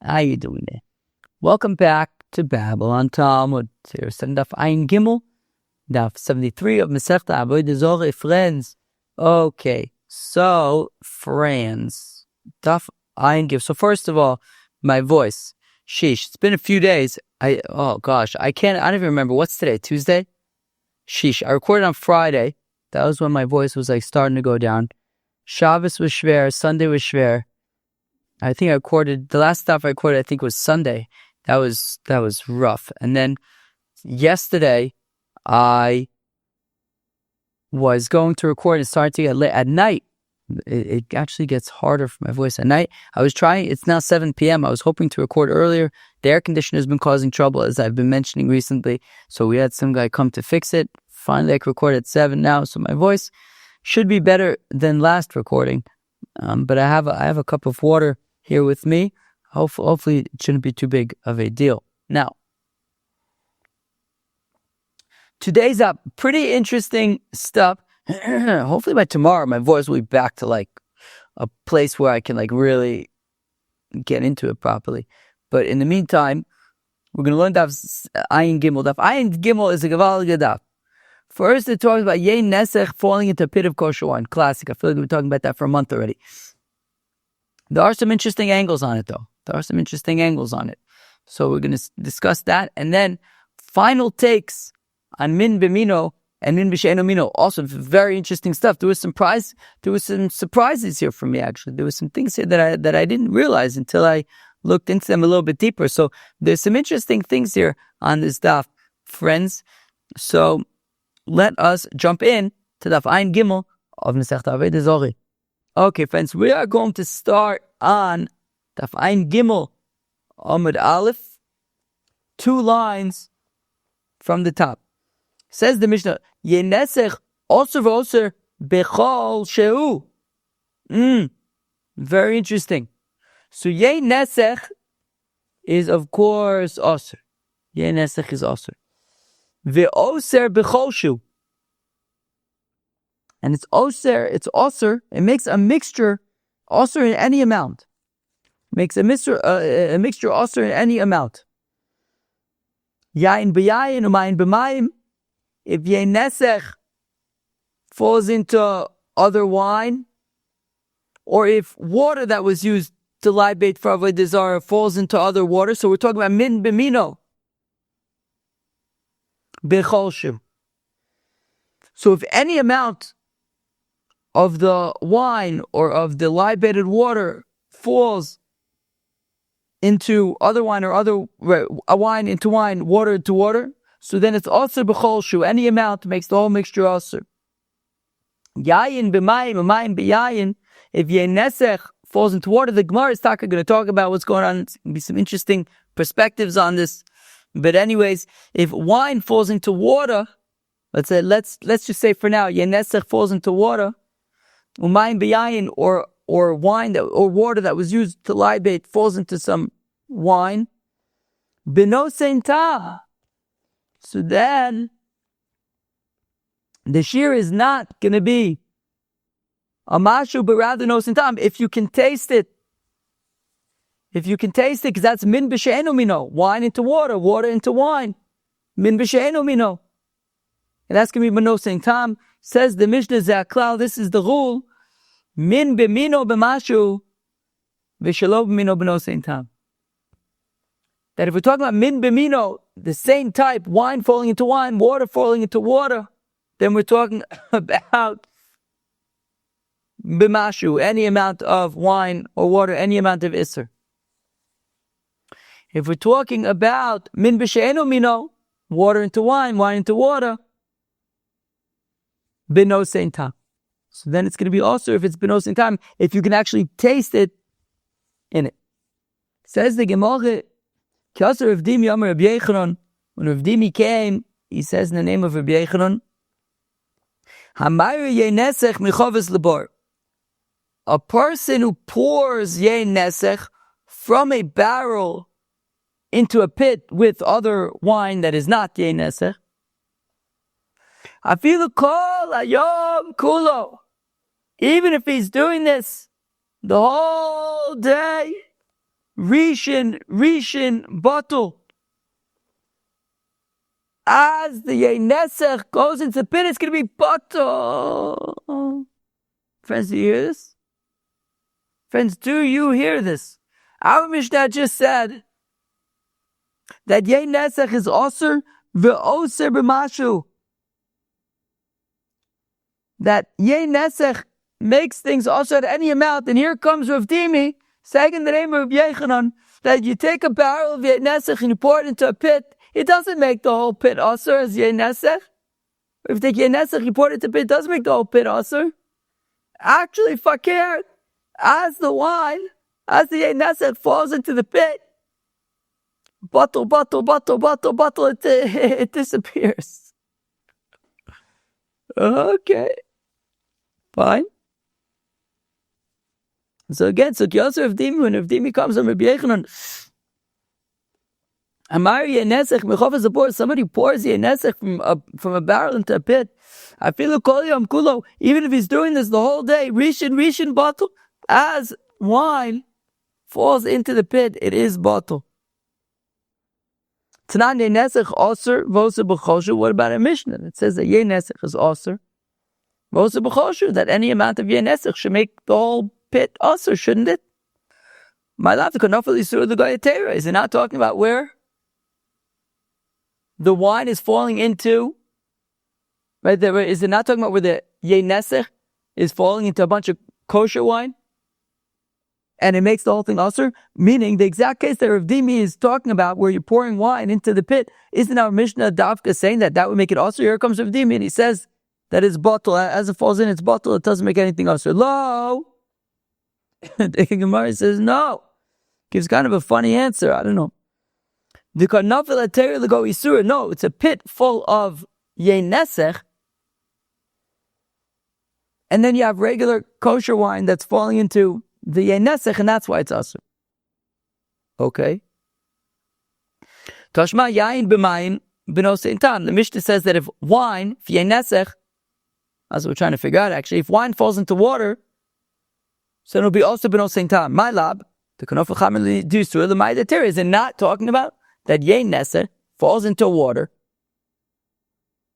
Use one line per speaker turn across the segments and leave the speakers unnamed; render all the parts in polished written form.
How you doing there? Welcome back to Babylon Talmud. Here, studying Daf Ayin Gimel, Daf 73 of Masechta Avodah Zarah. Friends, okay, so friends, Daf Ayin Gimel. So first of all, my voice, sheesh, it's been a few days. I don't even remember. What's today? Tuesday? Sheesh, I recorded on Friday. That was when my voice was like starting to go down. Shabbos was schwer, Sunday was schwer. I think I recorded, the last stuff I recorded, I think was Sunday. That was rough. And then yesterday, I was going to record and started to get late at night. It actually gets harder for my voice at night. I was trying, it's now 7 p.m. I was hoping to record earlier. The air conditioner has been causing trouble, as I've been mentioning recently. So we had some guy come to fix it. Finally, I could record at 7 now. So my voice should be better than last recording. But I have a cup of water here with me. Hopefully it shouldn't be too big of a deal. Now, today's up pretty interesting stuff. Hopefully by tomorrow my voice will be back to like a place where I can like really get into it properly. But in the meantime, we're going to learn Daf Ayin Gimel. Daf Ayin Gimel is a Gavalga Daf. First, it talks about Yayn nesech falling into a pit of kosher wine. Classic. I feel like we've been talking about that for a month already. There are some interesting angles on it, though. So we're going to discuss that. And then final takes on mino and mino. Also, very interesting stuff. There was some surprises here for me, actually. There were some things here that I didn't realize until I looked into them a little bit deeper. So there's some interesting things here on this daf, friends. So let us jump in to Daf Ayin Gimel of Masechta Avodah Zarah. Okay, friends, we are going to start on Daf Ayin Gimel Amud Aleph, 2 lines from the top. Says the Mishnah, Yayn nesech oser v'oser bechol shehu. Very interesting. So Yayn nesech is of course oser. Yayn nesech is oser. Ve'oser bechol shehu. And it's oser, it makes a mixture, oser in any amount. Makes a mixture oser in any amount. Yayn b'yayin, u'mayin b'mayim. If yayn nesech falls into other wine, or if water that was used to libate for Avodah Zarah falls into other water, so we're talking about mino. Bechol shehu. So if any amount of the wine or of the libated water falls into other wine or a wine into wine, water into water, so then it's also b'chol shehu. Any amount makes the whole mixture also. Yayin b'mayim, mayim b'yayin. If yayn nesech falls into water, the Gemara is going to talk about what's going on. It's going to be some interesting perspectives on this. But anyways, if wine falls into water, let's just say for now, yayn nesech falls into water, umayim b'yayin, or wine or water that was used to libate falls into some wine, b'no seintah. So then the shear is not going to be a mashu, but rather no seintah. If you can taste it, because that's min b'she'enu mino, wine into water, water into wine, min b'she'enu mino, and that's going to be b'no seintah. Says the Mishnah Zaklal, this is the rule. Min b'mino b'mashu, v'shelo b'mino b'no seintah. That if we're talking about min b'mino, the same type, wine falling into wine, water falling into water, then we're talking about b'mashu, any amount of wine or water, any amount of isser. If we're talking about min b'she'enu mino, water into wine into water, b'no seintah. So then it's going to be also if it's b'no seintah, if you can actually taste it in it. Says the Gemara, Kosher Rav Dimi Amar Rabbi Yochanan. When Rav Dimi came, he says in the name of Rabbi Yochanan, Hamayr yayn nesech michoves lebor. A person who pours yayn nesech from a barrel into a pit with other wine that is not yayn nesech, afilu kol hayom kulo. Even if he's doing this the whole day, Rishon batul. As the Yayn nesech goes into the pit, it's going to be batul. Friends, do you hear this? Friends, do you hear this? Our Mishnah just said that Yayn nesech is osir ve'osir b'mashu. That Yayn nesech makes things osir at any amount. And here comes Rav Dimi saying in the name of Yechanan that you take a barrel of Yayn nesech and you pour it into a pit. It doesn't make the whole pit osir as Yayn nesech. If you take Yayn nesech, you pour it into the pit, it doesn't make the whole pit osir. Actually, fakir, as the wine, as the Yayn nesech falls into the pit, bottle, it disappears. Okay, fine. So again, so Yosef Rav Dimi, when Rav Dimi comes from Rabbi Yechanan, Amar Yayn nesech mechofas abor, somebody pours Yayn nesech from a barrel into a pit. I feel kol yom kulo, even if he's doing this the whole day, rishon bottle, as wine falls into the pit, it is bottle. Tanan Yayn nesech osir voser b'chosher. What about a Mishnah? It says that Yayn nesech is osir voser b'chosher, that any amount of Yayn nesech should make the whole pit osir, shouldn't it? My love, the konofel isur the goyatera. Is it not talking about where the wine is falling into? Right there, is it not talking about where the Yayn nesech is falling into a bunch of kosher wine? And it makes the whole thing osir? Meaning, the exact case that Rav Dimi is talking about, where you're pouring wine into the pit, isn't our Mishnah Davka saying that would make it osir? Here comes Rav Dimi, and he says that it's bottle. As it falls in its bottle, it doesn't make anything osir. Lo! The Gemara says no. Gives kind of a funny answer. I don't know. The karnafel ateri lego isura. No, it's a pit full of Yayn nesech. And then you have regular kosher wine that's falling into the Yayn nesech, and that's why it's asur. Okay. Tashma yayin b'mayim b'no seintan. The Mishnah says that if wine, if Yayn nesech, as we're trying to figure out actually, if wine falls into water, so it'll be also b'no seintan. My lab, the kanofel chamel d'isur the ma'adateri. Is it not talking about that Yayn nesech falls into water?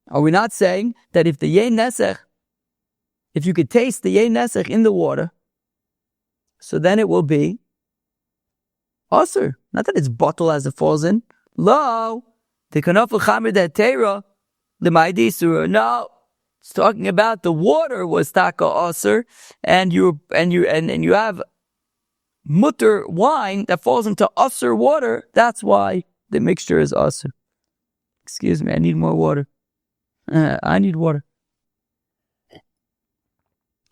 Are we not saying that if the Yayn nesech, if you could taste the Yayn nesech in the water, so then it will be osir? Not that it's bottle as it falls in. Lo, the kanofel chamer d'atera the ma'adisur. No, it's talking about the water was taka osir, and you have mutter wine that falls into osir water. That's why the mixture is osir. Excuse me, I need more water. I need water. I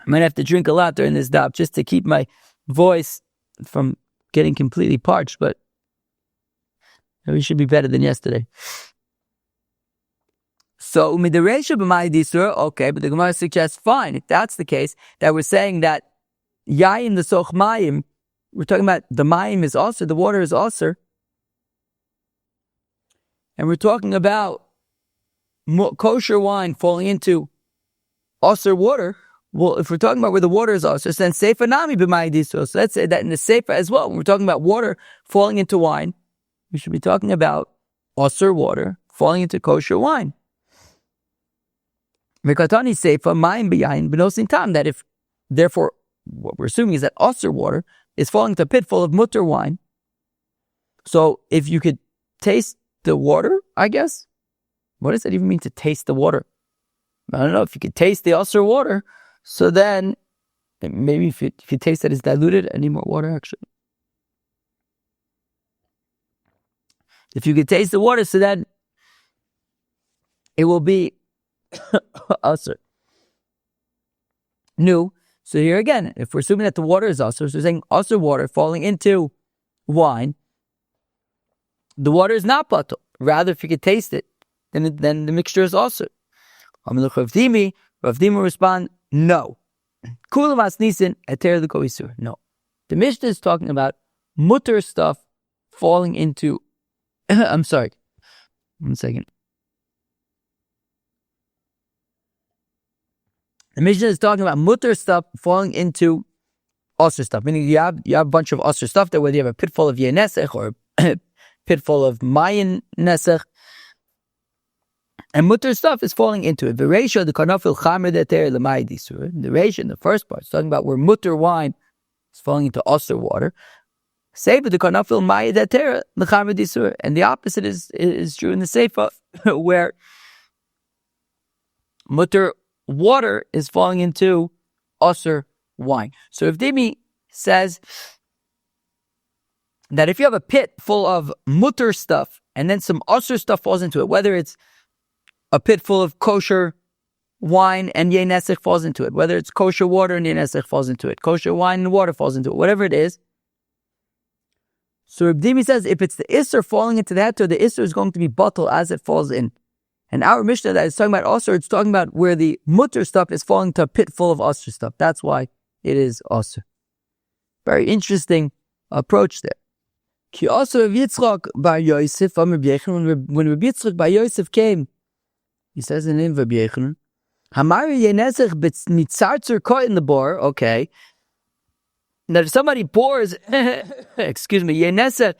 might have to drink a lot during this daf just to keep my voice from getting completely parched, but we should be better than yesterday. So, okay, but the Gemara suggests, fine, if that's the case, that we're saying that Yayn the soch mayim, we're talking about the mayim is osir, the water is osir, and we're talking about kosher wine falling into osir water. Well, if we're talking about where the water is osir, then seifa nami b'ma'idisur. So let's say that in the seifa as well, when we're talking about water falling into wine, we should be talking about osir water falling into kosher wine. V'katani seifa mayim b'yayin b'nosin tam. That if, therefore, what we're assuming is that osir water is falling into a pit full of mutter wine. So if you could taste the water, I guess. What does that even mean, to taste the water? I don't know. If you could taste the osir water, so then maybe if you taste that it's diluted, I need more water actually. If you could taste the water, so then it will be osir. No. So here again, if we're assuming that the water is osir, so we're saying osir water falling into wine, the water is not batul. Rather, if you could taste it, then the mixture is osir. Rav Dimi respond, no. Kulam asnisin eter the koisur. No. The Mishnah is talking about mutter stuff falling into. I'm sorry. 1 second. The Mishnah is talking about mutter stuff falling into osir stuff. Meaning you have a bunch of osir stuff there, whether you have a pit full of yayn nesech or a pit full of mayin nesech. And mutter stuff is falling into it. The ratio, the karnafil chamer deter l'may disur. The ratio in the first part is talking about where mutter wine is falling into osir water. Seifa the karnafil may deter l'chamer disur. And the opposite is true in the seifa, where mutter water is falling into osir wine. So if Dimi says that if you have a pit full of mutter stuff and then some osir stuff falls into it, whether it's a pit full of kosher wine and yayn nesech falls into it, whether it's kosher water and yayn nesech falls into it, kosher wine and water falls into it, whatever it is. So Reb Dimi says if it's the isser falling into that, the isser is going to be bottle as it falls in. And our Mishnah that is talking about osir, it's talking about where the mutter stuff is falling into a pit full of osir stuff. That's why it is osir. Very interesting approach there. Ki also Rav Yitzchak bar Yosef, when Rav Yitzchak bar Yosef came, he says in the name of Rabbi Yayn, Hamari yenesech mitzarzer caught in the bar. Okay. Now if somebody pours, yenesech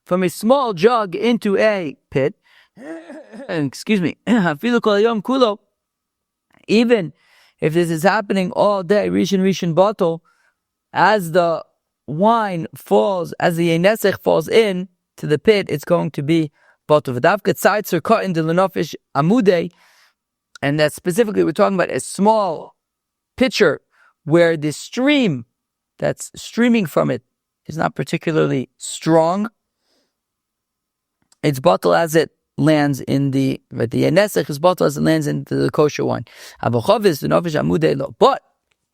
from a small jug into a pit, even if this is happening all day, rishon bottle, as the wine falls, as the yenesech falls in to the pit, it's going to be bottle. And that specifically we're talking about a small pitcher where the stream that's streaming from it is not particularly strong. It's bottle as it lands in the nesech is bottle as it lands into the kosher wine. But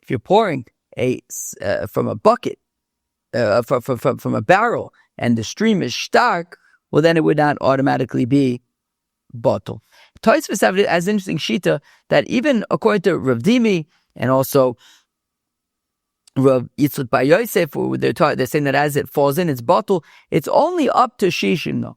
if you're pouring from a bucket, from a barrel, and the stream is stark, well, then it would not automatically be bottle. Tosfos have it as interesting shita that even according to Rav Dimi and also Rav Yitzchak bar Yosef, they're saying that as it falls in, it's bottle. It's only up to shishim though.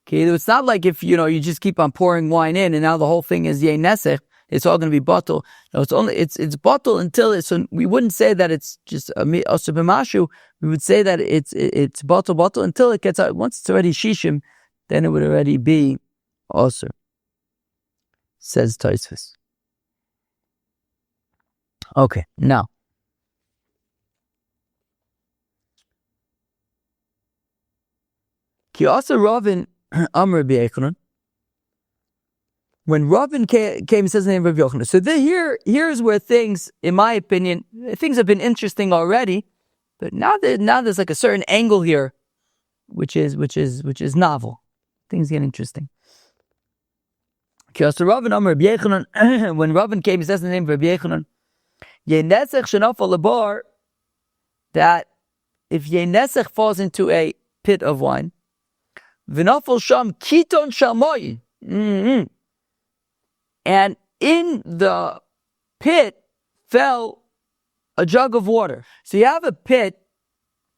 Okay, it's not like if you just keep on pouring wine in and now the whole thing is yayn nesech, it's all going to be bottle. No, it's bottle until it's. So we wouldn't say that it's just a osir b'mashu. We would say that it's bottle until it gets out. Once it's already shishim, then it would already be osir. Says Tosfos. Okay, now. Ki also Ravin Amr b'Yochanan. When Ravin came, he says the name of Yochanan. So here's where things, in my opinion, things have been interesting already, but now there's like a certain angle here, which is novel. Things get interesting. So Ravin Amr b'Yochanan. When Ravin came, he says the name of Yochanan. Yayn nesech shenafal lebar. That if yayn nesech falls into a pit of wine, v'nafal sham kiton shalmoy. And in the pit fell a jug of water. So you have a pit,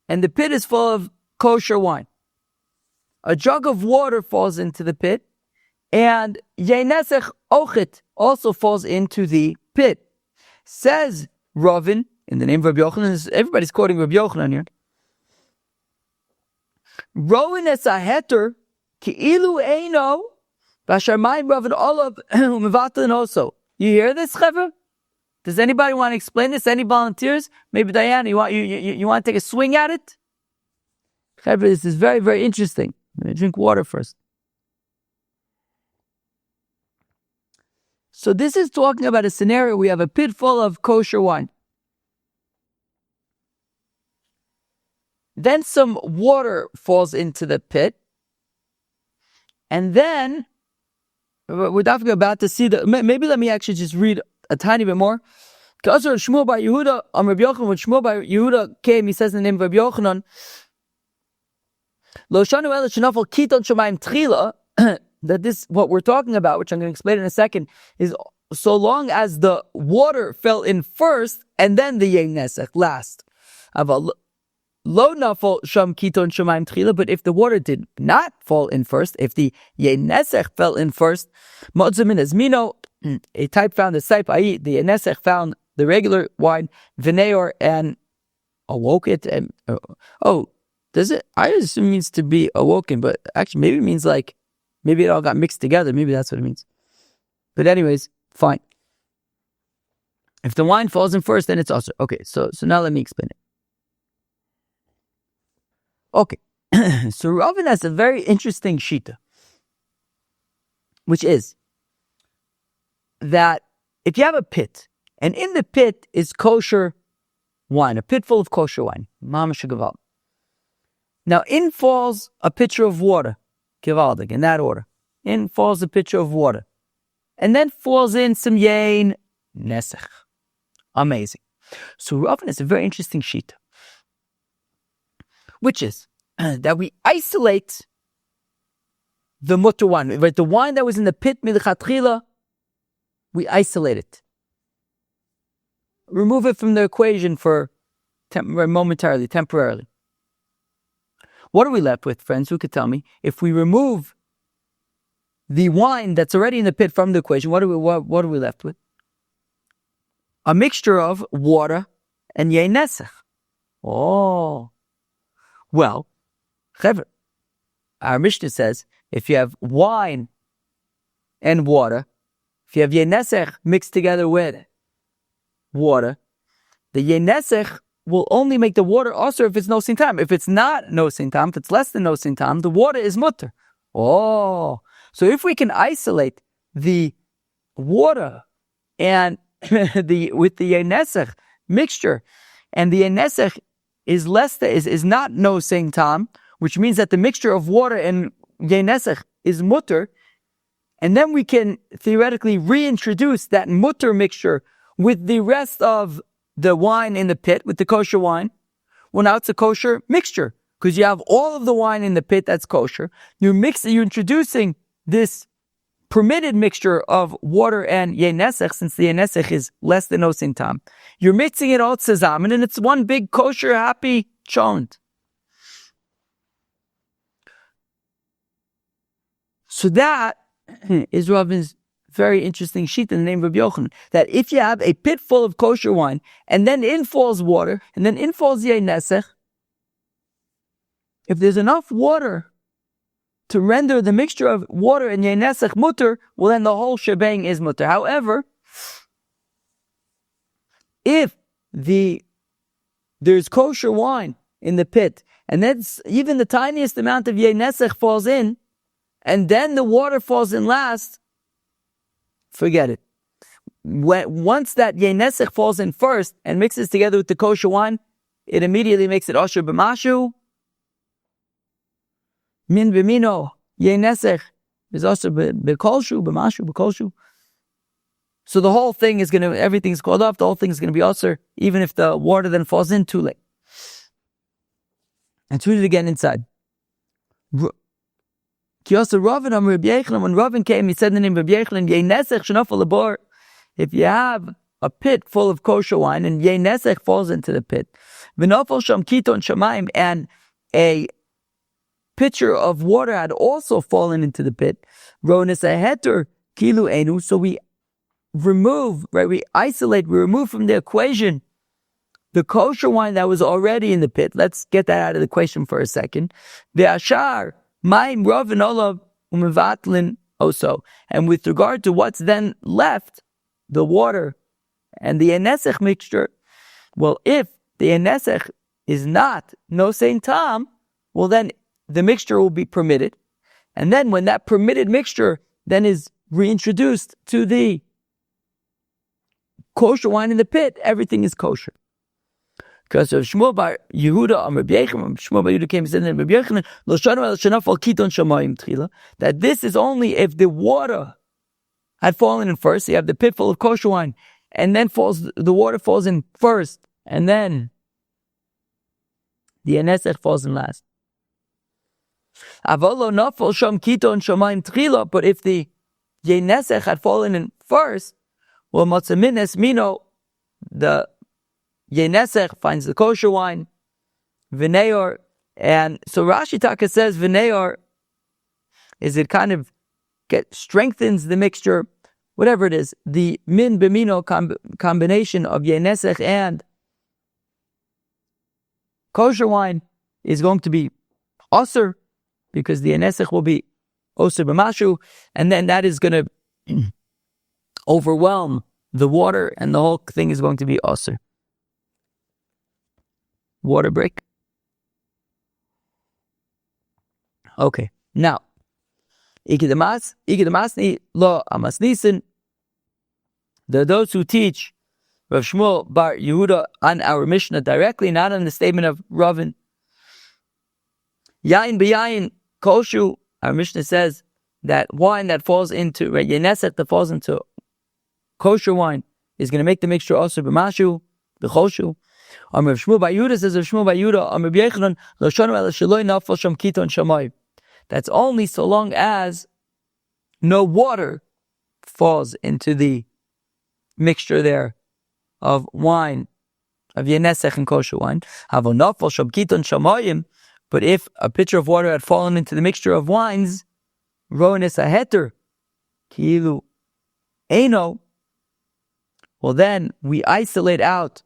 and the pit is full of kosher wine. A jug of water falls into the pit, and yayn nesech ochit also falls into the pit. Says Ravin, in the name of Rabbi Yochanan, everybody's quoting Rabbi Yochanan here. Roin es a heter ki ilu eino Basharmayim Ravin Olav Umevatlin also. You hear this, Chevra? Does anybody want to explain this? Any volunteers? Maybe Diana, you want to take a swing at it? Chevra, this is very, very interesting. I'm going to drink water first. So this is talking about a scenario. We have a pit full of kosher wine. Then some water falls into the pit. And then we're definitely about to see maybe let me actually just read a tiny bit more. When Shmuel bar Yehuda came, he says in the name of Rabbi Yochanan, that this, what we're talking about, which I'm going to explain in a second, is so long as the water fell in first and then the yayn nesech last. Lo nafal sham kiton shemaim tchila, but if the water did not fall in first, if the yayn nesech fell in first, mo'zamin as mino, a type found the saip, i.e. the yayn nesech found the regular wine, vineor, and awoke it, and does it? I assume it means to be awoken, but actually maybe it means like, maybe it all got mixed together. Maybe that's what it means. But anyways, fine. If the wine falls in first, then it's also okay. So now let me explain it. Okay, so Ravin has a very interesting shita, which is that if you have a pit, and in the pit is kosher wine, a pit full of kosher wine, mamash gaval. Now in falls a pitcher of water, givaldig, in that order. In falls a pitcher of water, and then falls in some yayn, nesech. Amazing. So Ravin has a very interesting shita, which is that we isolate the mutter wine, right? The wine that was in the pit milchatchila, we isolate it, remove it from the equation for momentarily, temporarily. What are we left with, friends? Who could tell me? If we remove the wine that's already in the pit from the equation, what are we left with? A mixture of water and yayn nesech. Oh, well, our Mishnah says if you have wine and water, if you have yayn nesech mixed together with water, the yayn nesech will only make the water also if it's no sin tam. If it's not no sin tam, if it's less than no sin tam, the water is mutter. Oh, so if we can isolate the water and with the yayn nesech mixture, and the yayn nesech is not no sin tam, which means that the mixture of water and yayn nesech is mutter, and then we can theoretically reintroduce that mutter mixture with the rest of the wine in the pit, with the kosher wine. Well, now it's a kosher mixture, because you have all of the wine in the pit that's kosher. You're introducing this permitted mixture of water and yayn nesech, since the yayn nesech is less than osin tam. You're mixing it all tzazamen, and it's one big kosher happy chont. So that is Ravin's very interesting sheet in the name of Yochanan, that if you have a pit full of kosher wine, and then in falls water, and then in falls yayn nesech, if there's enough water to render the mixture of water and yayn nesech mutter, well then the whole shebang is mutter. However, if there's kosher wine in the pit, and that's even the tiniest amount of yayn nesech falls in, and then the water falls in last, forget it. Once that yayn nesech falls in first and mixes together with the kosher wine, it immediately makes it osher b'mashu. Min b'mino, yayn nesech is osher b'kolshu, b'mashu, b'kolshu. So the whole thing is everything's called off, the whole thing is going to be osher, even if the water then falls in too late. And read it again inside. When Ravin came, he said the name of Rabbi Yochanan, yayn nesech shenofel lebor. If you have a pit full of kosher wine and yayn nesech falls into the pit, v'nofel sham kiton shamayim, and a pitcher of water had also fallen into the pit, ronis a heter kilu enu. So we remove from the equation the kosher wine that was already in the pit. Let's get that out of the equation for a second. The ashar Maim Ravin Olav Umevatlin Oso. And with regard to what's then left, the water and the nesech mixture, well, if the nesech is not no same tam, well then the mixture will be permitted. And then when that permitted mixture then is reintroduced to the kosher wine in the pit, everything is kosher. Because of Shmuel bar Yehuda on Rabbi Yochanan, Shmuel bar Yehuda came and said in Rabbi Yochanan, Lo shanu el shenafal kiton shamayim tchila, that this is only if the water had fallen in first. So you have the pit full of kosher wine, and then the water falls in first, and then the nesech falls in last. Avolo nafal sham kiton shamayim tchila, but if the nesech had fallen in first, well, matzah mino, the yayn nesech finds the kosher wine, v'neor, and so Rashi Taka says v'neor is it kind of strengthens the mixture, whatever it is, the min b'mino combination of yayn nesech and kosher wine is going to be osir, because the nesech will be osir b'mashu, and then that is going to overwhelm the water, and the whole thing is going to be osir. Water break. Okay, now, ikidamasni lo amasnisin. There are those who teach Rav Shmuel bar Yehuda on our Mishnah directly, not on the statement of Ravin. Yayn b'yayin koshu. Our Mishnah says that wine that falls into Yayn nesech that falls into kosher wine is going to make the mixture also b'mashu b'choshu. Rav Shmuel bar Yehuda says Rav Shmuel bar Yehuda Rav Yochanan lo shanu ela sheloi nafal sham kiton shamayim. That's only so long as no water falls into the mixture there of wine, of Yayn nesech and kosher wine. But if a pitcher of water had fallen into the mixture of wines, ronis a heter, kilu eno, well then we isolate out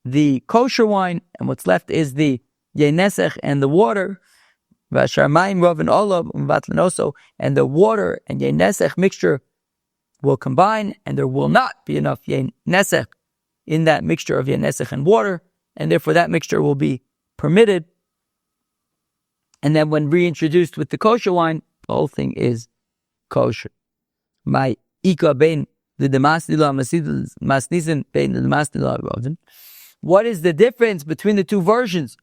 the kosher wine, and what's left is the Yayn nesech and the water, and the water and Yayn nesech mixture will combine, and there will not be enough Yayn nesech in that mixture of Yayn nesech and water, and therefore that mixture will be permitted. And then when reintroduced with the kosher wine, the whole thing is kosher. My ika bein the demasnila masnisen bein the demasnila. What is the difference between the two versions?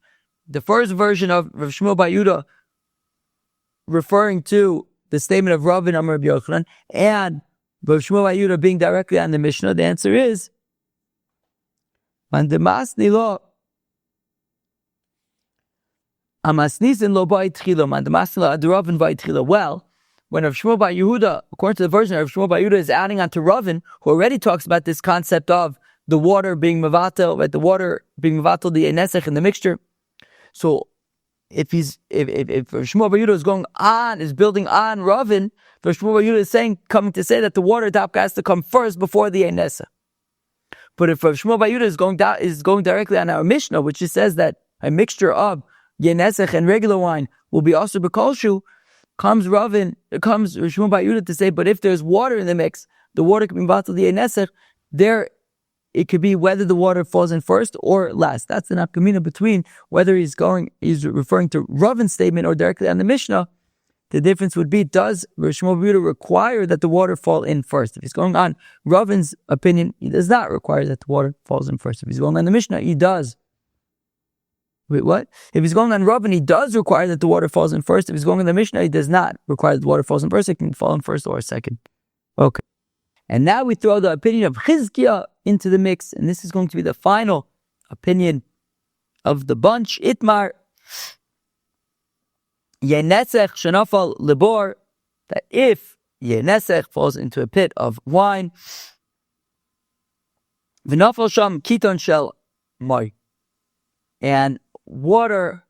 The first version of Rav Shmuel bar Yehuda, referring to the statement of Rav and Amar Rabbi Yochanan, and Rav Shmuel bar Yehuda being directly on the Mishnah, the answer is man demasnila amasnisen lo ba'itchila man demasnila adravin ba'itchila. Well, when Rav Shmuel bar Yehuda, according to the version, Rav Shmuel bar Yehuda is adding on to Ravin, who already talks about this concept of the water being mevatel, right? The water being mevatel, the nesech in the mixture. So if Rav Shmuel bar Yehuda is building on Ravin, Rav Shmuel bar Yehuda is coming to say that the water tapka has to come first before the nesech. But if Rav Shmuel bar Yehuda is going directly on our Mishnah, which says that a mixture of Yayn nesech and regular wine will be also b'kolshu, comes Rav Shmuel bar Yehuda to say, but if there's water in the mix, the water can be mevatel the Yayn nesech. There, it could be whether the water falls in first or last. That's the nafka mina between whether he's referring to Ravin's statement or directly on the Mishnah. The difference would be, does Rav Shmuel bar Yehuda require that the water fall in first? If he's going on Ravin's opinion, he does not require that the water falls in first. If he's going on the Mishnah, he does. Wait, what? If he's going on Ravin, he does require that the water falls in first. If he's going on the Mishnah, he does not require that the water falls in first. It can fall in first or second. Okay. And now we throw the opinion of Chizkiah into the mix, and this is going to be the final opinion of the bunch. Itmar Yayn nesech shenafal libor, that if Yayn nesech falls into a pit of wine, v'nafal sham kiton shel moi, and water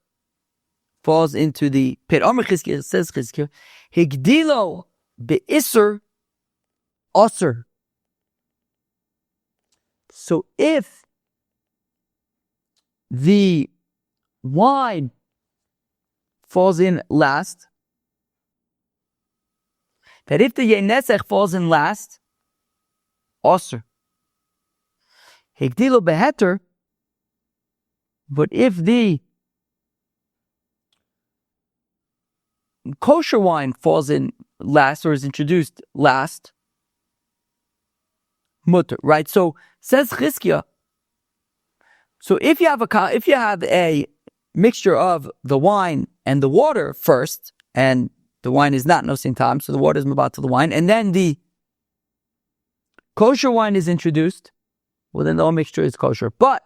falls into the pit. Amar Chizkiah, says Chizkiah, higdilo be'isur osir. So if the wine falls in last, that if the Yayn nesech falls in last, osir. Higdilo beheter, but if the kosher wine falls in last or is introduced last, mutter, right? So says Chizkiah, so if you have a mixture of the wine and the water first, and the wine is not nosin tam, so the water is mevatel the wine, and then the kosher wine is introduced, well then the whole mixture is kosher. But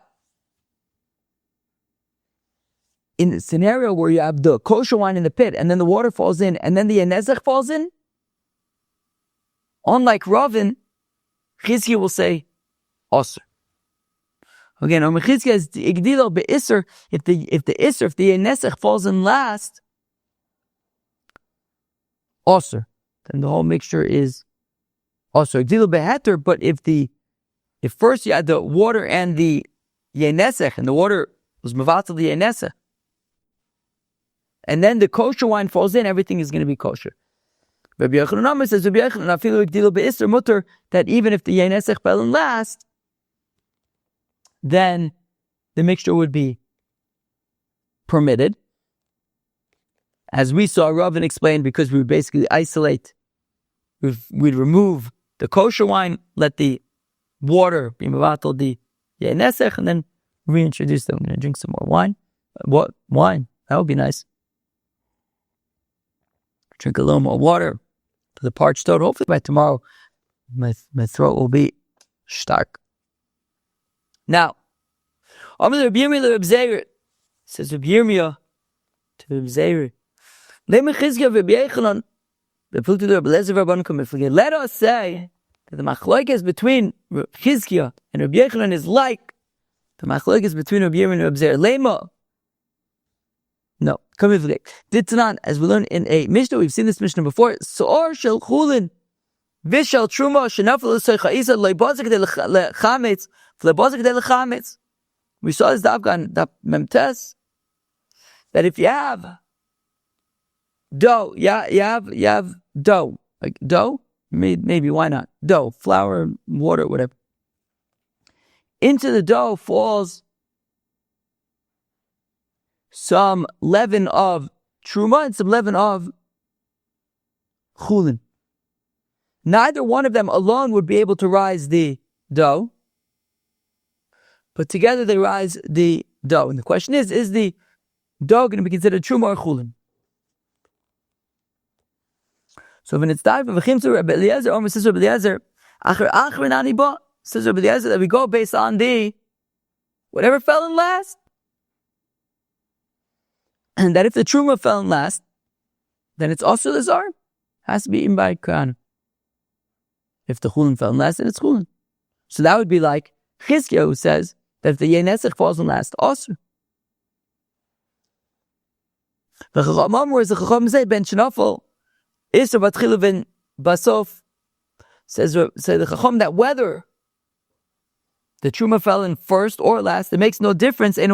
in the scenario where you have the kosher wine in the pit, and then the water falls in, and then the Yayn nesech falls in, unlike Ravin, Chizkiah will say osir. Again, Chizkiah is igdilo be'isur. If the Yayn nesech falls in last, osir, then the whole mixture is osir. Igdilo beheter. But if first you had the water and the Yayn nesech, and the water was mevatel the Yayn nesech, and then the kosher wine falls in, everything is going to be kosher. Rabbi Yochanan says, Rabbi Yochanan, that even if the Yayn nesech fell in last, then the mixture would be permitted. As we saw, Ravin explained, because we would basically isolate, we'd remove the kosher wine, let the water be mevatel the Yayn nesech, and then reintroduce them. I'm going to drink some more wine. What? Wine? That would be nice. Drink a little more water for the parched throat. Hopefully by tomorrow, my throat will be stark. Now, says Rabbi Yirmiyah to Rabbi Zeir, let us say that the machlokes between Chizkiah and Rabbi Yochanan is like the machlokes between Rabbi Yirmiyah and Rabbi Zeir. Lema. No, come with it. Ditzanan, as we learned in a Mishnah, we've seen this Mishnah before. Soor shel chulin, vishal truma shenafel l'soicha loibazik de lechametz, v'leibazik de lechametz. We saw this Daf Memtes, that if you have dough, you have dough, like dough, maybe why not? Dough, flour, water, whatever. Into the dough falls some leaven of truma and some leaven of chulin. Neither one of them alone would be able to rise the dough, but together they rise the dough. And the question is the dough going to be considered truma or chulin? So when it's time for v'chimtzu Rabbi Eliezer, or says Rabbi Eliezer, says Rabbi Eliezer that we go based on the whatever fell in last. And that if the truma fell in last, then it's also the zar. Has to be eaten by Kohanim. If the chulin fell in last, then it's chulin. So that would be like Chizkiah, who says that if the Yayn nesech falls in last, also. The Chacham, whereas the Chacham say ben shenafel isur batchilu ben basof, says the Chacham that whether the truma fell in first or last, it makes no difference. It's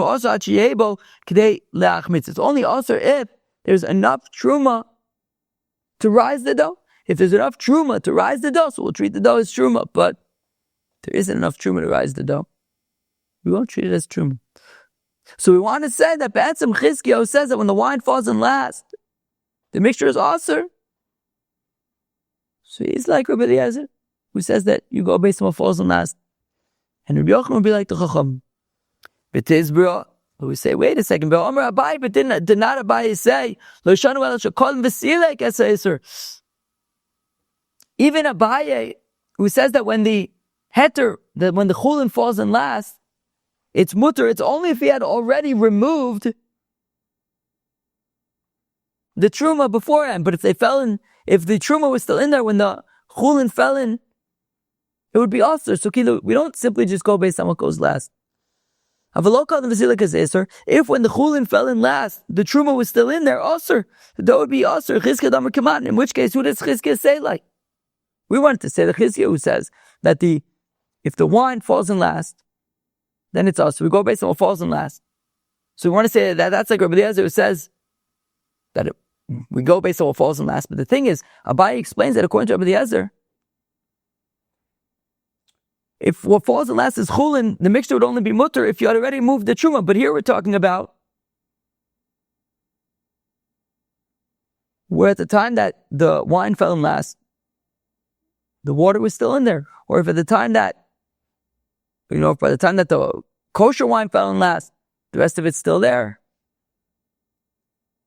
only also if there's enough truma to rise the dough. If there's enough truma to rise the dough, so we'll treat the dough as truma. But there isn't enough truma to rise the dough, we won't treat it as truma. So we want to say that B'etzem Chizkiah says that when the wine falls in last, the mixture is asur. So he's like Rabbi Eliezer, who says that you go based on what falls in last. And Rabbi Yochanan would be like the Chacham. B'tizbra, we say, wait a second, but Abai, but did not Abai say, Lo shanu el shekol v'silek esayser. Even Abai, who says that when the heter, that when the chulin falls in last, it's mutter, it's only if he had already removed the truma beforehand. But if the truma was still in there when the chulin fell in, it would be asur. So we don't simply just go based on what goes last. If when the chulin fell in last, the truma was still in there, asur. That would be asur. In which case, who does Chizkiah say like? We wanted to say the Chizkiah who says that if the wine falls in last, then it's asur. We go based on what falls in last. So we want to say that that's like Rabbi Eliezer who says that we go based on what falls in last. But the thing is, Abai explains that according to Rabbi Eliezer, if what falls in last is chulin, the mixture would only be mutter if you had already moved the truma. But here we're talking about where at the time that the wine fell in last, the water was still in there. Or if at the time that, by the time that the kosher wine fell in last, the rest of it's still there.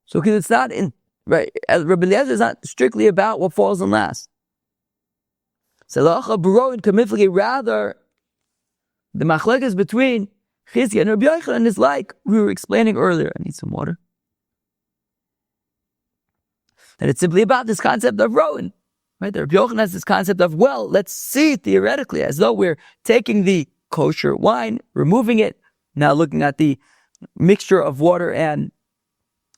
So it's not in, right, Rabbi Eliezer is not strictly about what falls in last. Rather, the machlekes between Chizkiah and Rabbi Yochanan is like we were explaining earlier. I need some water. That it's simply about this concept of rowan. Right? The Rabbi Yochanan has this concept of, well, let's see theoretically, as though we're taking the kosher wine, removing it, now looking at the mixture of water and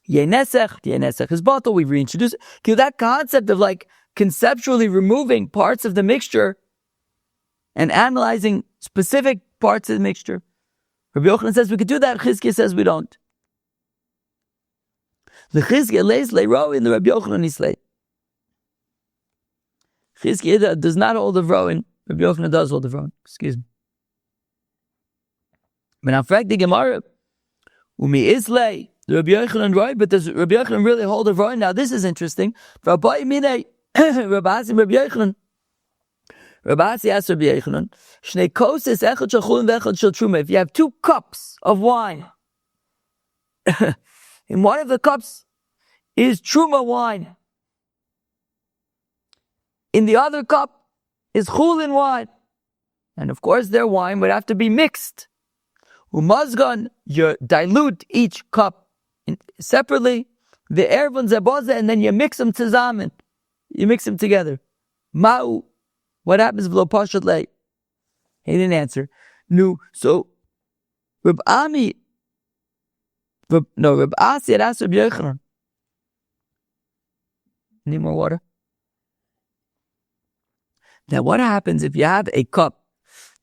Yayn nesech. The Yayn nesech is bottle. We've reintroduced it. That concept of like conceptually removing parts of the mixture and analyzing specific parts of the mixture. Rabbi Yochanan says we could do that. Chizkiah says we don't. L'chizkiya leis le'roin, the Rabbi Yochanan islay. Chizkiya does not hold of roin. Rabbi Yochanan does hold of roin. Excuse me. But now, fact the Gemara, umi islay, the Rabbi Yochanan roin, but does Rabbi Yochanan really hold of roin? Now, this is interesting. Rabbi Minei, Rabbi Yochanan. Rabbi asked Rabbi Yochanan, Shnei koses echad shel chulin ve'echad shel truma. If you have 2 cups of wine, in one of the cups is truma wine, in the other cup is chulin wine, and of course their wine would have to be mixed. Umazgan, you dilute each cup separately, the ervon zeboza, and then you mix them zusammen. You mix them together. Ma'u. What happens if lo pashat lei? He didn't answer. No, so Reb Asi had asked Reb Yochanan. Need more water? Now, what happens if you have a cup,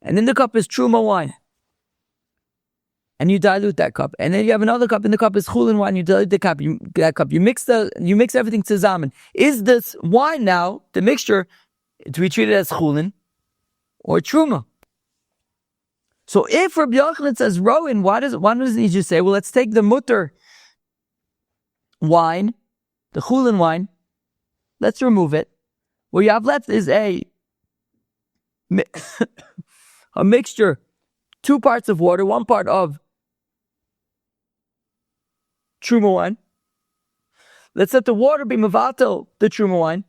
and in the cup is truma wine, and you dilute that cup, and then you have another cup, and the cup is chulin wine, you dilute the cup, you mix everything zusammen. Is this wine now, the mixture, to be treated as chulin or truma? So if Rabbi Yochanan says roin, why doesn't he just say, well, let's take the mutter wine, the chulin wine, let's remove it. What you have left is a mixture, 2 parts of water, 1 part of truma wine. Let's let the water be mevatel the truma wine,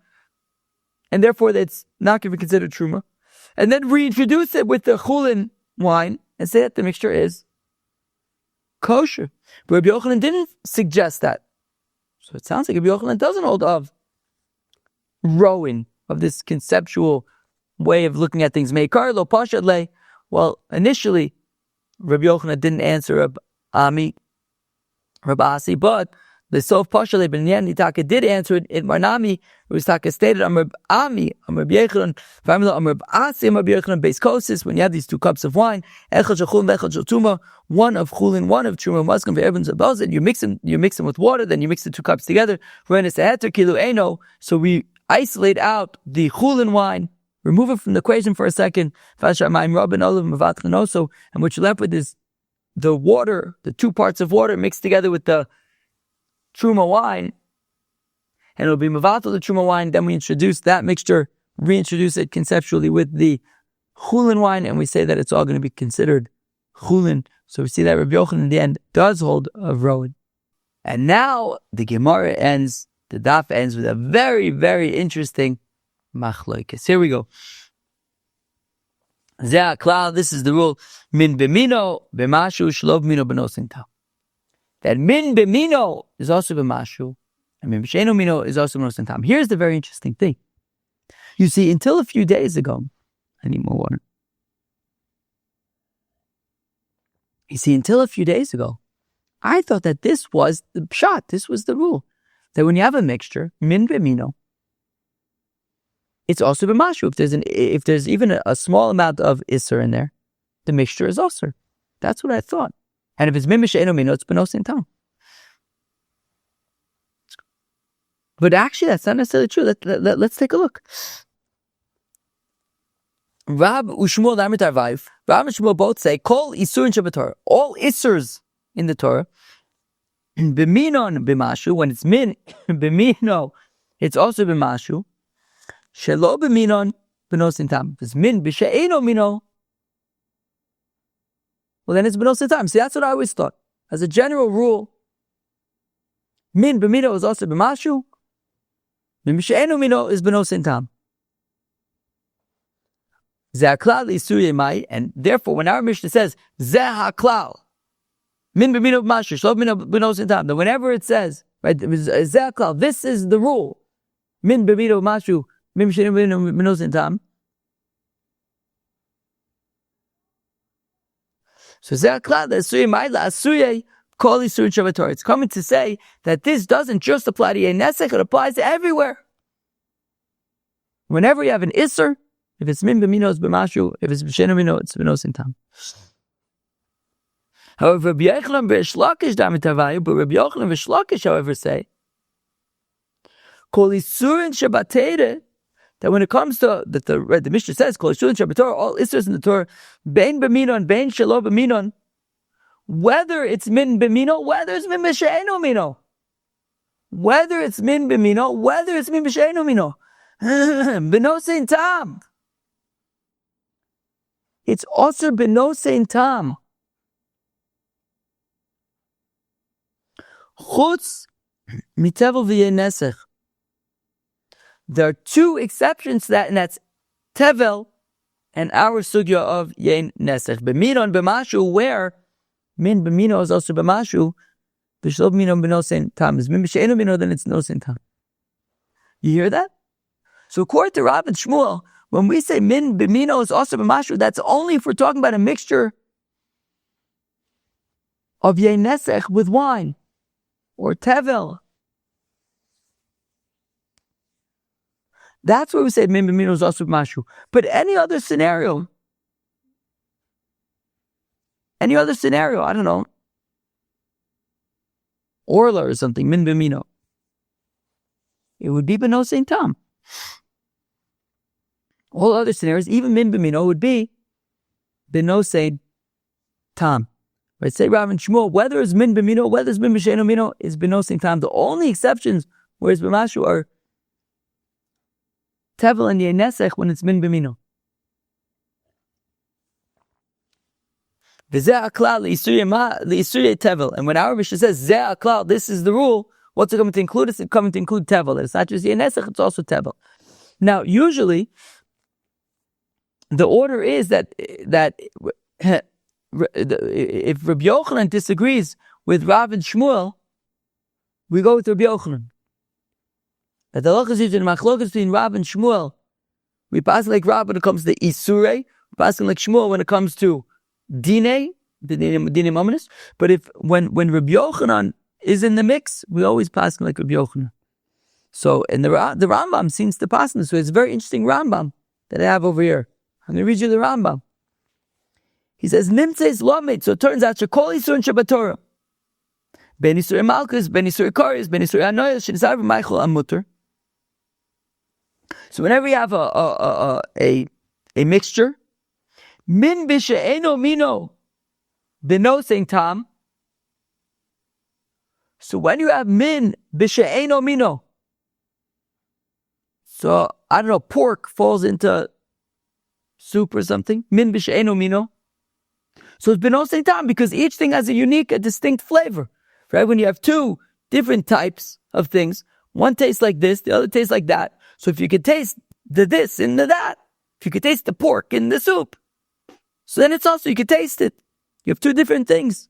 and therefore it's not going to be considered truma. And then reintroduce it with the chulin wine and say that the mixture is kosher. But Rabbi Yochanan didn't suggest that. So it sounds like Rabbi Yochanan doesn't hold of roin, of this conceptual way of looking at things. Meikar lo pashat le. Well, initially, Rabbi Yochanan didn't answer Rabbi Asi, but the Sof Pashalei Ben Yan Nitaka did answer it in Marnami. It was Taka stated, Amr Ami, Amr Yechanan, Famila, Amr Asi, Amr Yechanan, base kosis, when you have these 2 cups of wine, Echad Shachul, Echad Shatuma, 1 of Chulin, 1 of Truma, Muslim, Ve'evans, Abazid, you mix them with water, then you mix the 2 cups together, so we isolate out the Chulin wine, remove it from the equation for a second, and what you're left with is the water, the 2 parts of water mixed together with the truma wine, and it'll be mevatel the truma wine. Then we introduce that mixture, reintroduce it conceptually with the chulin wine, and we say that it's all going to be considered chulin. So we see that Rabbi Yochanan in the end does hold of roin. And now the Gemara ends, the daf ends with a very, very interesting machlokes. Here we go. Zeh klal. This is the rule. Min b'mino b'mashu shlov mino b'nosinta. That min b'mino is also b'mashu, and min b'sheino mino is also b'nosintam. Here's the very interesting thing. You see, until a few days ago, I need more water. You see, until a few days ago, I thought that this was the pshat, this was the rule. That when you have a mixture, min b'mino, it's also b'mashu. If there's even a small amount of isser in there, the mixture is osir. That's what I thought. And if it's min b'she'eno mino, it's b'nosin tam. But actually, that's not necessarily true. Let's take a look. Rab Ushmuel Lamed Arvayv, Rab and Shmuel both say, Kol Isur in Shabbat Torah. All Isurs in the Torah, b'minon b'mashu, when it's min, b'mino, it's also b'mashu. Shelo b'minon b'nosin tam. If it's min b'she'eno mino, well, then it's b'nosin tam. See, that's what I always thought. As a general rule, min b'mino is also b'mashu, min b'she'eno mino is b'nosin tam. And therefore, when our Mishnah says Zeh HaKlal, Min b'mino b'mashu, Shlov mino b'nosin tam, that whenever it says, right, Zeh HaKlal, this is the rule, Min b'mino b'mashu, Min b'she'eno b'nosin tam. So Zeh HaKlal, the Asuyeh Ma'ila, Asuyeh Kol Yisur Shabbat Torah. It's coming to say that this doesn't just apply to Yayn nesech, it applies to everywhere. Whenever you have an Isser, if it's min b'mino, it's b'mashu. If it's b'she'eno mino, it's b'nosin tam. However, Rabbi Yochanan Reish Lakish Dami Tavayu, but Rabbi Yochanan and Reish Lakish, however, say, Kol Isurin Shabbatera, that when it comes to, the Mishnah says, Kol Isurin Shabbatera, all Isurs in the Torah, Bein B'minon, Bein Shelo B'minon, whether it's min b'mino, whether it's min b'she'enu mino. Whether it's min b'mino, whether it's min b'she'enu mino. B'nosein tam. It's also b'nosein tam. Chutz mitevel v'yeh nesech. There are two exceptions to that, and that's tevel and our sugya of yayn nesech. B'minon b'mashu, where min b'mino is also b'mashu, b'shlo b'mino b'nosein tam. Is min b'she'enu mino, then it's nosein tam. You hear that? So according to Rav and Shmuel, when we say min b'mino is also b'mashu, that's only if we're talking about a mixture of yayn nesech with wine or tevel. That's where we say min b'mino is also b'mashu. But any other scenario, I don't know, orla or something, min b'mino, it would be b'nosein tam. All other scenarios, even min b'mino, would be b'nosein tam. Right? Say Rav and Shmuel, whether it's min b'mino, whether it's min b'she'enu mino, is b'nosein tam. The only exceptions where it's b'mashu are tevel and yayn nesech when it's min b'mino. V'zeh aklal li'isuryei tevel. And when our Mishnah says zeh aklal, this is the rule, what's it coming to include? It's coming to include tevel. It's not just yayn nesech, it's also tevel. Now, usually, the order is that if Rabbi Yochanan disagrees with Rav and Shmuel, we go with Rabbi Yochanan. That the halachas in machlokas between Rav and Shmuel, we pass like Rav when it comes to isurei, we pass like Shmuel when it comes to dine mominus. But when Rabbi Yochanan is in the mix, we always pass like Rabbi Yochanan. So, and the Rambam seems to pass in this way. It's a very interesting Rambam that I have over here. I'm going to read you the Rambam. He says, Nimtzeis Lamed. So it turns out, Shekol Yisur Shabbat Torah. Ben Yisur Malchus, Ben Yisur Karis, Ben Yisur Anoyas, Shinzar Michael Amutter. So whenever you have a mixture, Min B'She'eno Mino, B'Nosein Tam. So when you have Min B'She'eno Mino, so I don't know, pork falls into soup or something, Min B'She'eno Mino. So it's b'nosein tam because each thing has a distinct flavor, right? When you have two different types of things, one tastes like this, the other tastes like that. So if you could taste the this and the that, if you could taste the pork in the soup, so then it's also, you could taste it. You have two different things.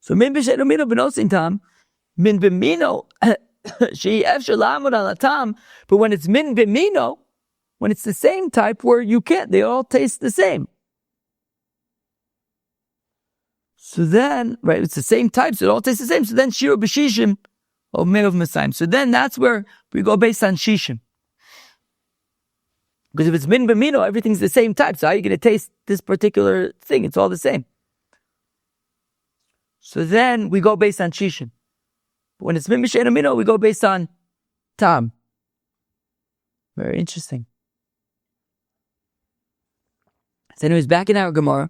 So min b'she'enu mino b'nosein tam, min b'mino she'i efshar la'amod al ha'tam, but when it's min b'mino, when it's the same type where you can't, they all taste the same. So then, right, it's the same type, so it all tastes the same. So then, Shiro b'shishim, or Me'ov Messiah. So then that's where we go based on Shishim. Because if it's min b'mino, everything's the same type. So how are you going to taste this particular thing? It's all the same. So then we go based on Shishim. But when it's min b'she'enu mino, we go based on Tam. Very interesting. So anyways, back in our Gemara,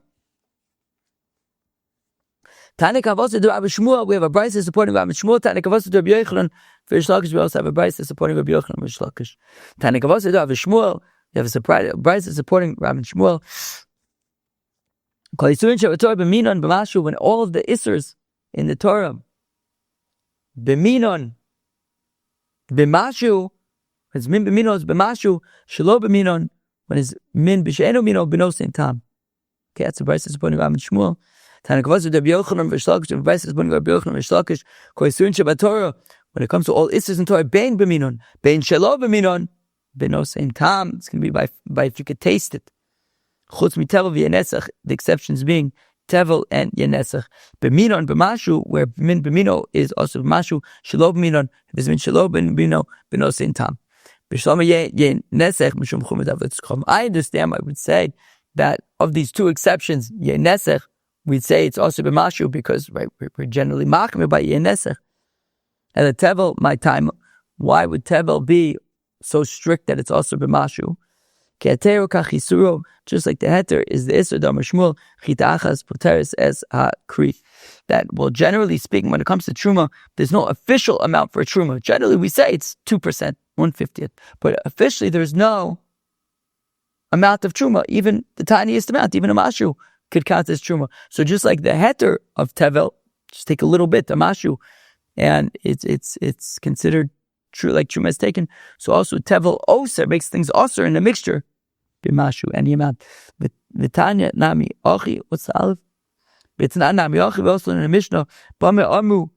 Tani Kavasa to Rabbi Shmuel, we have a brayso supporting Rabbi Shmuel. Tani Kavasa to Rabbi Yochanan, for Reish Lakish, we also have a brayso supporting Rabbi Yochanan, Reish Lakish. Tani Kavasa to Rabbi Shmuel, we have a brayso supporting Rabbi Shmuel. Kol Yisurin Shabbat Torah b'minon b'mashu, when all of the Isers in the Torah, b'minon, b'mashu, when it's min b'minon, it's b'mashu, shelo b'minon, when it's min b'she'enu mino, b'nosein tam. Okay, that's the brayso supporting Rabbi Shmuel. When it comes to all issues in Torah, bein b'minon, bein shelo b'minon, b'nosein tam. It's going to be by if you could taste it. Chutz mitevel v'yayn nesech, the exceptions being tevel and yayn nesech. B'minon b'mashu, where min b'mino is also b'mashu, shelo b'minon, if it's min shelo b'mino, b'nosein tam. B'shlama yayn nesech, mishum chumid avot zchom. I understand. I would say that of these two exceptions, Yayn nesech, we'd say it's also b'mashu because we're generally machmir by Yayn nesech. And the tevel, my time, why would tevel be so strict that it's also b'mashu? Just like the heter is the Isser Damar Shmuel, Chita Achas Poteris Es HaKri. That, well, generally speaking, when it comes to Truma, there's no official amount for a Truma. Generally, we say it's 2%, 1/50th. But officially, there's no amount of Truma. Even the tiniest amount, even a Mashu, could count as Truma. So just like the heter of Tevel, just take a little bit, a Mashu, and it's considered true, like Truma is taken. So also Tevel Oser makes things Oser in a mixture. B'mashu, any amount. V'tanya nami ochi, what's the aleph? V'tanya nami ochi, we also in the Mishnah, Bame amu,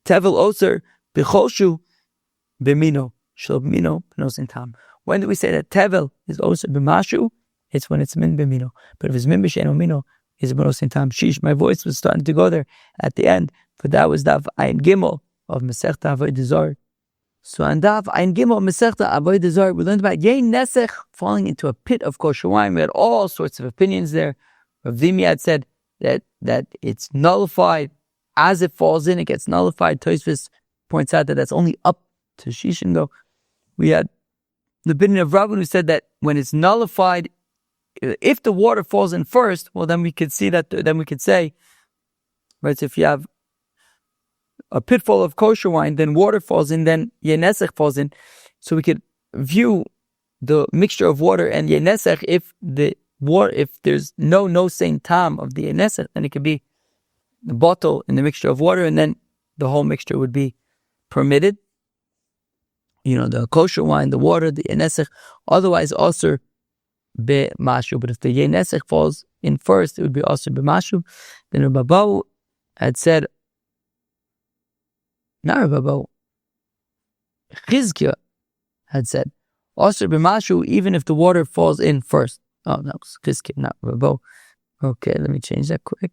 Tevel Oser, b'choshu, b'mino. Shel b'mino, b'nosin tam. When do we say that Tevel is Oser b'mashu? It's when it's min b'mino. But if it's min b'sheino mino, it's b'nosin tam. Sheesh, my voice was starting to go there at the end, but that was Daf Ayin Gimel of Masechta Avodah Zarah. So on Daf Ayin Gimel Masechta Avodah Zarah, we learned about Yayn nesech falling into a pit of kosher wine. We had all sorts of opinions there. Rav Zimi had said that it's nullified as it falls in; it gets nullified. Tosfos points out that that's only up to Shishingo. We had the opinion of Rabban who said that when it's nullified, if the water falls in first, well, then we could see that. Then we could say, right? So if you have a pit full of kosher wine, then water falls in, then Yayn nesech falls in. So we could view the mixture of water and Yayn nesech, if there's no same tam of the Yayn nesech, then it could be the bottle in the mixture of water, and then the whole mixture would be permitted. The kosher wine, the water, the Yayn nesech. Otherwise, also b'mashu. But if the Yayn nesech falls in first, it would be also b'mashu. Then Rabbi Abahu had said, not Rabbi Abahu, Chizkiah had said, also b'mashu, even if the water falls in first. Oh, no, Chizkiah, not Rabbi Abahu. Okay, let me change that quick.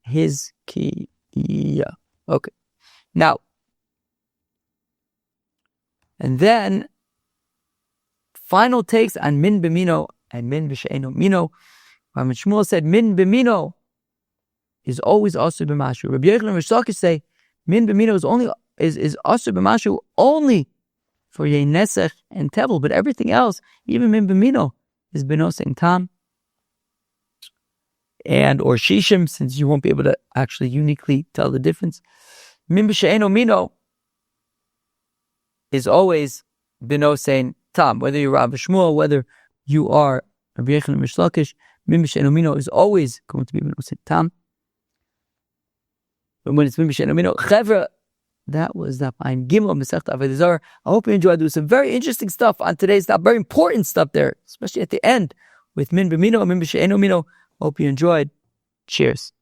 Chizkiah. Okay. Now, and then, final takes on min b'mino and min b'she'eno mino. Rabbi Shmuel said min b'mino is always also b'mashu. Rabbi Yochanan and Rish Lakish say min b'mino is also b'mashu only for Yayn nesech and tevel, but everything else, even min b'mino, is b'nosin tam and or shishim, since you won't be able to actually uniquely tell the difference. Min b'she'eno mino is always b'nosin tam. Whether you're Rabbi Shmuel, whether you are Rabbi Yochanan and Rish Lakish, min b'she'eno mino is always going to be b'nosin tam. But when it's min b'she'eno mino, chevra, that was Daf Ayin Gimel Masechta Avodah Zarah. I hope you enjoyed. There was some very interesting stuff on today's Daf, very important stuff there, especially at the end with min b'mino and min b'she'eno mino. Hope you enjoyed. Cheers.